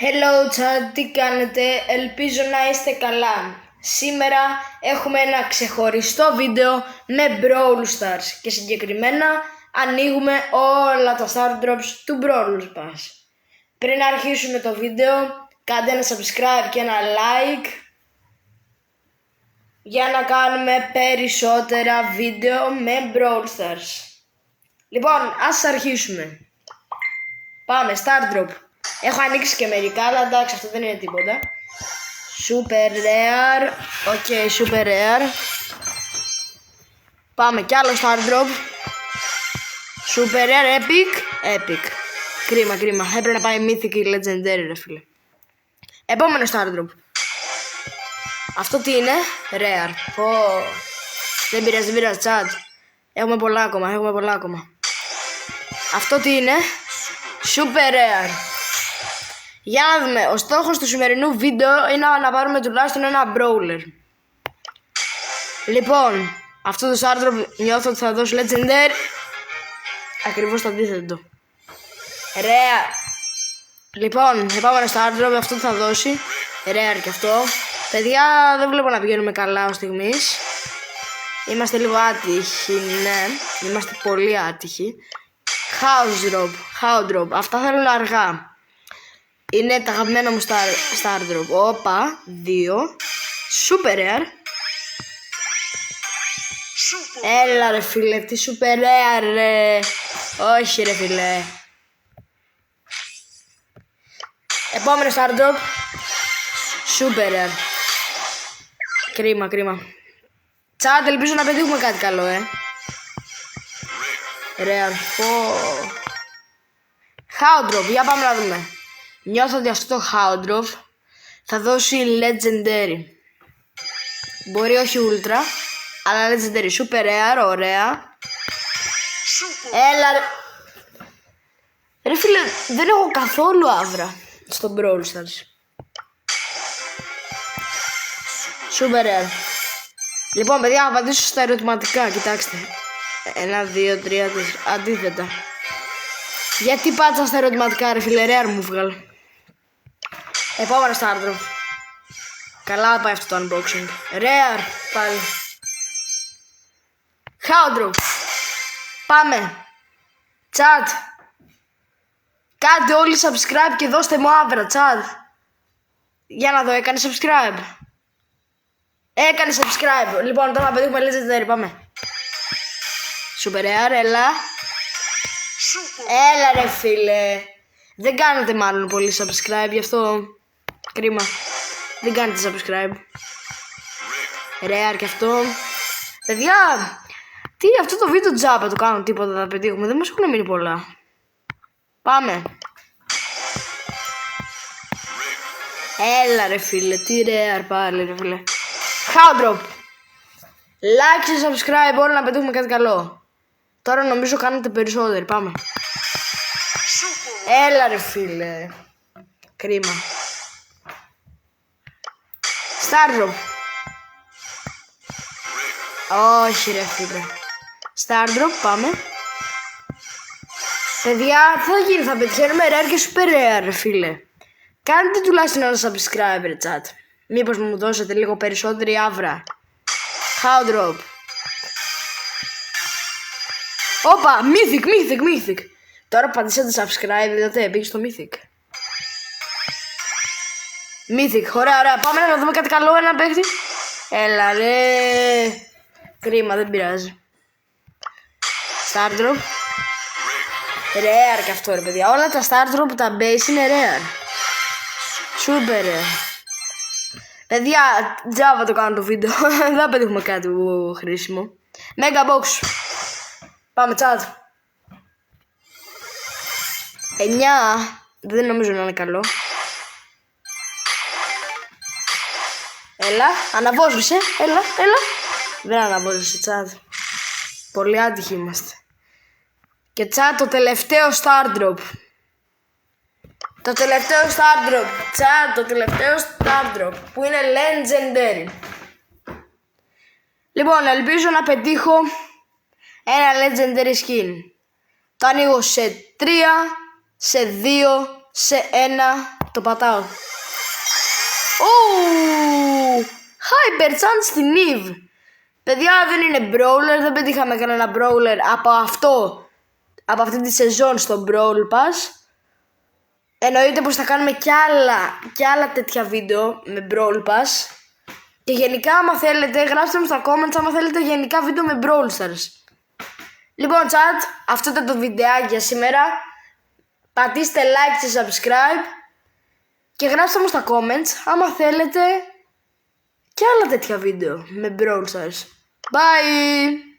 Hello chat, τι κάνετε, ελπίζω να είστε καλά. Σήμερα έχουμε ένα ξεχωριστό βίντεο με Brawl Stars και συγκεκριμένα ανοίγουμε όλα τα Star Drops του Brawl Pass. Πριν αρχίσουμε το βίντεο, κάντε ένα subscribe και ένα like για να κάνουμε περισσότερα βίντεο με Brawl Stars. Λοιπόν, ας αρχίσουμε. Πάμε, Star Drop. Έχω ανοίξει και μερικά, αλλά εντάξει, αυτό δεν είναι τίποτα. Super Rare. Οκ, Super Rare. Πάμε κι άλλο Star Drop. Super Rare, Epic. Κρίμα. Έπρεπε να πάει Mythic ή Legendary, ρε φίλε. Επόμενο Star Drop. Αυτό τι είναι? Rare. Δεν πειράζει, chat. Έχουμε πολλά ακόμα. Αυτό τι είναι? Super Rare. Για να δούμε, ο στόχος του σημερινού βίντεο είναι να πάρουμε τουλάχιστον ένα Brawler. Λοιπόν, αυτό το Star Drop νιώθω ότι θα δώσει Legendary. Ακριβώς το αντίθετο. Rare. Λοιπόν, επόμενο Star Drop, αυτό θα δώσει Rare και αυτό. Παιδιά, δεν βλέπω να πηγαίνουμε καλά ως στιγμής. Είμαστε λίγο άτυχοι, ναι. Είμαστε πολύ άτυχοι. House Drop. Αυτά θέλουν αργά. Είναι τα αγαπημένα μου Star Drop. Όπα, 2. Super Rare. Έλα ρε φίλε, τι Super Rare ρε. Όχι ρε φίλε. Επόμενο Star Drop. Super Rare. Κρίμα. Τσάτ, ελπίζω να πετύχουμε κάτι καλό, Rare. Hound Drop, για πάμε να δούμε. Νιώθω ότι αυτό το Hound Drop θα δώσει Legendary. Μπορεί όχι Ultra, αλλά Legendary. Super Rare, ωραία. Έλα ρε φίλε, δεν έχω καθόλου άβρα στο Brawl Stars. Super Rare. Λοιπόν παιδιά, θα απαντήσω στα ερωτηματικά, κοιτάξτε. 1, 2, 3, 4, αντίθετα. Γιατί πάτσα στα ερωτηματικά ρε φίλε, Rare μου βγάλω. Επόμενο Star Drop. Καλά πάει αυτό το unboxing. Rare πάλι. Hound Drop. Πάμε. Chat. Κάντε όλοι subscribe και δώστε μου άβρα, chat. Για να δω, έκανε subscribe. Έκανε subscribe. Λοιπόν, τώρα θα πετύχουμε Legendary, πάμε. Super Rare, έλα ρε φίλε. Δεν κάνετε μάλλον πολύ subscribe, γι' αυτό κρίμα. Δεν κάνετε subscribe. Rare και αυτό. Παιδιά, τι αυτό το βίντεο τζάμπα το κάνω, τίποτα θα πετύχουμε. Δεν μας έχουν μείνει πολλά. Πάμε. Έλα ρε φίλε, τι Rare πάλι ρε φίλε. Hound Drop. Like και subscribe όλοι να πετύχουμε κάτι καλό. Τώρα νομίζω κάνετε περισσότεροι, πάμε. Έλα ρε φίλε. Κρίμα. Star Drop. Όχι ρε φίλε. Star Drop, πάμε. Παιδιά, τι θα γίνει, θα πετυχαίνουμε Rare και Super Rare ρε φίλε. Κάντε τουλάχιστον ένα subscribe ρε chat. Μήπως μου δώσετε λίγο περισσότερη άβρα. Hound Drop. Όπα, Mythic. Τώρα πατήσατε subscribe, είδατε, πήγε στο Mythic. Ωραία, πάμε να δούμε κάτι καλό, ένα παίχτη. Έλα ρε. Κρίμα, δεν πειράζει. Star Drop. Rare και αυτό ρε παιδιά, όλα τα Star Drop, τα base είναι Rare. Super Rare. Παιδιά, τζάβα το κάνω το βίντεο. Δεν θα πετύχουμε κάτι χρήσιμο. Mega Box. Πάμε chat. 9. Δεν νομίζω να είναι καλό. Έλα, αναβόσβησε. Έλα. Δεν αναβόσβησε chat. Πολύ άτυχοι είμαστε. Και chat, το τελευταίο Star Drop. Το τελευταίο Star Drop που είναι Legendary. Λοιπόν, ελπίζω να πετύχω ένα Legendary skin. Το ανοίγω σε 3, σε 2, σε 1. Το πατάω. Hyper Chance στην Eve. Παιδιά, δεν είναι brawler, δεν πετύχαμε κανένα brawler από αυτή τη σεζόν στο Brawl Pass. Εννοείται πως θα κάνουμε κι άλλα τέτοια βίντεο με Brawl Pass. Και γενικά, άμα θέλετε, γράψτε μου στα comments άμα θέλετε γενικά βίντεο με Brawl Stars. Λοιπόν, chat, αυτό ήταν το βιντεάκι για σήμερα. Πατήστε like και subscribe. Και γράψτε μου στα comments άμα θέλετε και άλλα τέτοια βίντεο με Brawl Stars. Bye!